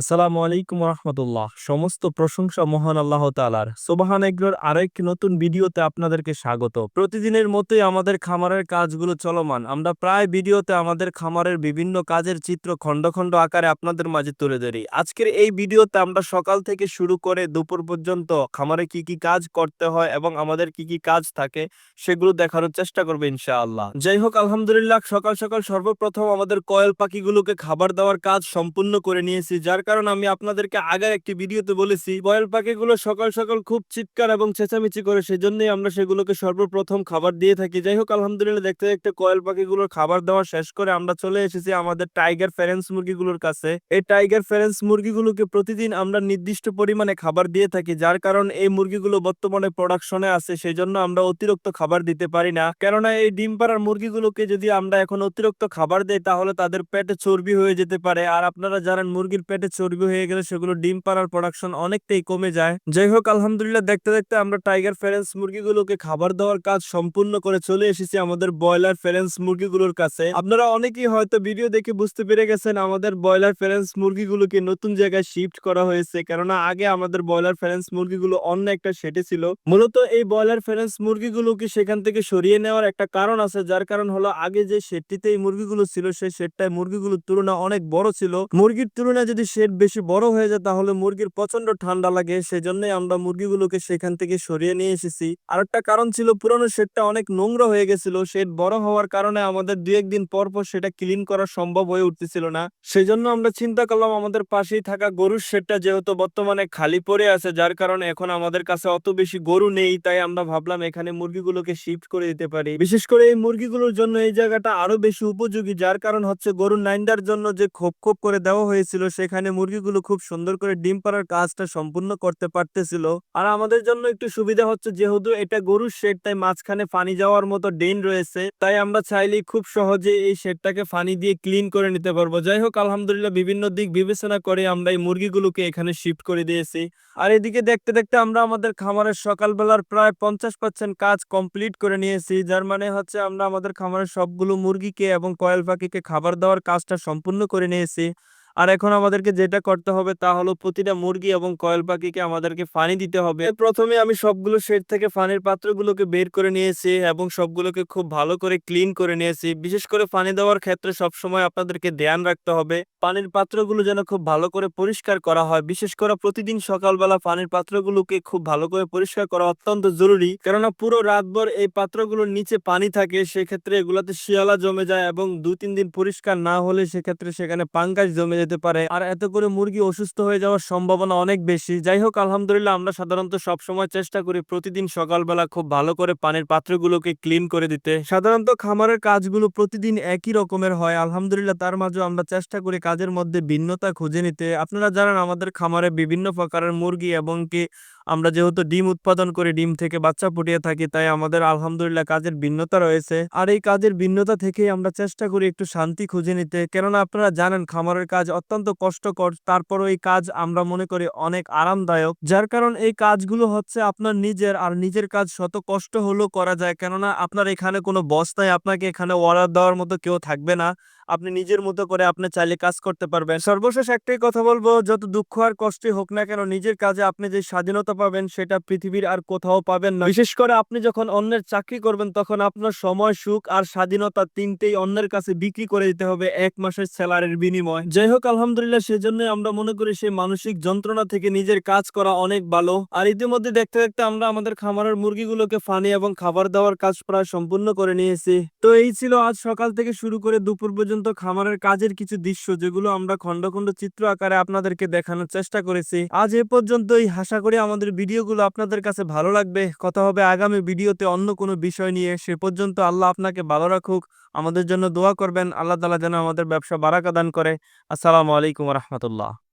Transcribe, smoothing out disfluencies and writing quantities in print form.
আসসালামু আলাইকুম রহমতুল্লাহ। সমস্ত প্রশংসা মহান আল্লাহ তাআলার। সুবহান এগ্রোর আরেক নতুন ভিডিওতে আপনাদেরকে স্বাগত। প্রতিদিনের মতোই আমাদের খামারের কাজগুলো চলমান। আমরা প্রায় ভিডিওতে আমাদের খামারের বিভিন্ন কাজের চিত্র খণ্ড খণ্ড আকারে আপনাদের মাঝে তুলে ধরি। আজকের এই ভিডিওতে আমরা সকাল থেকে শুরু করে দুপুর পর্যন্ত খামারে কি কি কাজ করতে হয় এবং আমাদের কি কি কাজ থাকে সেগুলো দেখানোর চেষ্টা করবো ইনশাআল্লাহ। যাই হোক, আলহামদুলিল্লাহ, সকাল সকাল সর্বপ্রথম আমাদের কয়েল পাখিগুলোকে খাবার দেওয়ার কাজ সম্পূর্ণ করে নিয়েছি। যার কারণ আমি আপনাদেরকে আগের একটি ভিডিওতে বলেছি কয়েল পাখিগুলো সকাল সকাল খুব চিৎকার এবং চেঁচামেচি করে, সেজন্যই আমরা সেগুলোকে সর্বপ্রথম খাবার দিয়ে থাকি। যাই হোক, আলহামদুলিল্লাহ, দেখতে দেখতে কয়েল পাখিগুলোর খাবার দেওয়া শেষ করে আমরা চলে এসেছি আমাদের টাইগার ফেরেন্স মুরগিগুলোর কাছে। এই টাইগার ফেরেন্স মুরগিগুলোকে প্রতিদিন আমরা নির্দিষ্ট পরিমাণে খাবার দিয়ে থাকি। যার কারণ এই মুরগিগুলো বর্তমানে প্রোডাকশনে আছে, সেই জন্য আমরা অতিরিক্ত খাবার দিতে পারি না। কেননা এই ডিম পাড়ার মুরগিগুলোকে যদি আমরা এখন অতিরিক্ত খাবার দেই তাহলে তাদের পেটে চর্বি হয়ে যেতে পারে। আর আপনারা জানেন মুরগির পেটে চর্বি হয়ে গেলে সেগুলো ডিম পাড়ার প্রোডাকশন অনেকটাই কমে যায়। যাই হোক, আলহামদুলিল্লাহ, দেখতে দেখতে আমরা টাইগার ফেরেন্স মুরগিগুলোকে খাবার দেওয়ার কাজ সম্পূর্ণ করে চলে এসেছি আমাদের ব্রয়লার ফেরেন্স মুরগিগুলোর কাছে। আপনারা অনেকেই হয়তো ভিডিও দেখে বুঝতে পেরে গেছেন আমাদের ব্রয়লার ফেরেন্স মুরগিগুলোকে নতুন জায়গায় শিফট করা হয়েছে। কেননা আগে আমাদের ব্রয়লার ফেরেন্স মুরগিগুলো অন্য একটা শেডে ছিল। মূলত এই ব্রয়লার ফেরেন্স মুরগিগুলোকে সেখান থেকে সরিয়ে নেওয়ার একটা কারণ আছে। যার কারণ হলো আগে যে শেডটিতে এই মুরগিগুলো ছিল সেই শেডটায় মুরগিগুলোর তুলনা অনেক বড় ছিল। মুরগির তুলনায় যদি শেড বেশি বড় হয়ে যায় তাহলে মুরগির প্রচন্ড ঠান্ডা লাগে, সেজন্যই আমরা মুরগিগুলোকে সেখান থেকে সরিয়ে নিয়ে এসেছি। আরেকটা কারণ ছিল পুরনো শেডটা অনেক নোংরা হয়ে গেছিল। শেড বড় হওয়ার কারণে আমাদের দুই একদিন পর পর সেটা ক্লিন করা সম্ভব হয়ে উঠতেছিল না। সেজন্য আমরা চিন্তা করলাম আমাদের পাশেই থাকা গরুর শেডটা যেহেতু বর্তমানে খালি পড়ে আছে, যার কারণে এখন আমাদের কাছে অত বেশি গরু নেই, তাই আমরা ভাবলাম এখানে মুরগিগুলোকে শিফট করে দিতে পারি। বিশেষ করে এই মুরগিগুলোর জন্য এই জায়গাটা আরো বেশি উপযোগী। যার কারণ হচ্ছে গরুর নাইন্ডার জন্য যে খোপ খোপ করে দেওয়া হয়েছিল সেখানে মুরগিগুলো খুব সুন্দর করে ডিম পাড়ার কাজটা সম্পূর্ণ করতে পারতেছিল। আর আমাদের জন্য একটু সুবিধা হচ্ছে যেহেতু এটা গরুর শেড, তাই মাঝখানে পানি যাওয়ার মতো ড্রেন রয়েছে, তাই আমরা চাইলেই খুব সহজে এই শেডটাকে পানি দিয়ে ক্লিন করে নিতে পারবো। যাই হোক, আলহামদুলিল্লাহ, বিভিন্ন দিক বিবেচনা করে আমরা এই মুরগিগুলোকে এখানে শিফট করে দিয়েছি। আর এদিকে দেখতে দেখতে আমরা আমাদের খামারের সকালবেলার প্রায় 50% কাজ কমপ্লিট করে নিয়েছি। যার মানে হচ্ছে আমরা আমাদের খামারের সবগুলো মুরগিকে এবং কয়েল পাখিকে খাবার দেওয়ার কাজটা সম্পূর্ণ করে নিয়েছি। আর এখন আমাদেরকে যেটা করতে হবে তা হলো প্রতিটা মুরগি এবং কয়েল পাখিকে আমাদেরকে পানি দিতে হবে। প্রথমে আমি সবগুলো শেড থেকে পানির পাত্রগুলোকে বের করে নিয়েছি এবং সবগুলোকে খুব ভালো করে ক্লিন করে নিয়েছি। বিশেষ করে পানি দেওয়ার ক্ষেত্রে সবসময় আপনাদেরকে ধ্যান রাখতে হবে পানির পাত্রগুলো যেন খুব ভালো করে পরিষ্কার করা হয়। বিশেষ করে প্রতিদিন সকালবেলা পানির পাত্রগুলোকে খুব ভালো করে পরিষ্কার করা অত্যন্ত জরুরি। কেননা পুরো রাতভর এই পাত্রগুলোর নিচে পানি থাকে, সেক্ষেত্রে এগুলাতে শিয়ালা জমে যায় এবং 2-3 দিন পরিষ্কার না হলে সেক্ষেত্রে সেখানে পাঙ্গাস জমে যেতে পারে। আর এতে করে মুরগি অসুস্থ হয়ে যাওয়ার সম্ভাবনা অনেক বেশি। যাই হোক, আলহামদুলিল্লাহ, আমরা সাধারণত সবসময় চেষ্টা করি প্রতিদিন সকালবেলা খুব ভালো করে পানির পাত্রগুলোকে ক্লিন করে দিতে। সাধারণত খামারের কাজগুলো প্রতিদিন একই রকমের হয়, আলহামদুলিল্লাহ, তার মাঝেও আমরা চেষ্টা করি কাজের মধ্যে ভিন্নতা খুঁজে নিতে। আপনারা জানেন আমাদের খামারে বিভিন্ন প্রকারের মুরগি এবং কি আমরা যেহেতু ডিম উৎপাদন করে ডিম থেকে বাচ্চা ফুটিয়ে থাকি, তাই আমাদের আলহামদুলিল্লাহ কাজের ভিন্নতা রয়েছে। আর এই কাজের ভিন্নতা থেকেই আমরা চেষ্টা করি একটু শান্তি খুঁজে নিতে। কেননা আপনারা জানেন খামারের কাজ অত্যন্ত কষ্টকর, তারপরও এই কাজ আমরা মনে করি অনেক আরামদায়ক। যার কারণ এই কাজগুলো হচ্ছে আপনার নিজের, আর নিজের কাজ শত কষ্ট হলেও করা যায়। কেননা আপনার এখানে কোনো বস নাই, আপনাকে এখানে অর্ডার দেওয়ার মতো কেউ থাকবে না। আপনি নিজের মতো করে আপনি চাইলে কাজ করতে পারবেন। সর্বশেষ একটাই কথা বলবো, যত দুঃখ আর কষ্টই হোক না কেন নিজের কাজে আপনি যে স্বাধীনতা পাবেন সেটা পৃথিবীর আর কোথাও পাবেন না। বিশেষ করে আপনি যখন অন্যের চাকরি করবেন তখন আপনার সময়, সুখ আর স্বাধীনতা তিনটেই অন্যের কাছে বিক্রি করে দিতে হবে 1 মাসের স্যালারির বিনিময়। যাই হোক, আলহামদুলিল্লাহ, সেজন্য আমরা মনে করি সেই মানসিক যন্ত্রণা থেকে নিজের কাজ করা অনেক ভালো। আর ইতিমধ্যে দেখতে দেখতে আমরা আমাদের খামারের মুরগিগুলোকে পানি এবং খাবার দেওয়ার কাজ প্রায় সম্পূর্ণ করে নিয়েছি। তো এই ছিল আজ সকাল থেকে শুরু করে দুপুর পর্যন্ত খামারের কাজের কিছু দৃশ্য, যেগুলো আমরা খন্ড খন্ড চিত্র আকারে আপনাদেরকে দেখানোর চেষ্টা করেছি। আজ এ পর্যন্তই। আশা করি আমাদের ভিডিওগুলো আপনাদের কাছে ভালো লাগবে। কথা হবে আগামী ভিডিওতে অন্য কোনো বিষয় নিয়ে। সে পর্যন্ত আল্লাহ আপনাকে ভালো রাখুক। আমাদের জন্য দোয়া করবেন, আল্লাহ তাআলা যেন আমাদের ব্যবসা বারাকা দান করে। আসসালামু আলাইকুম রহমতুল্লাহ।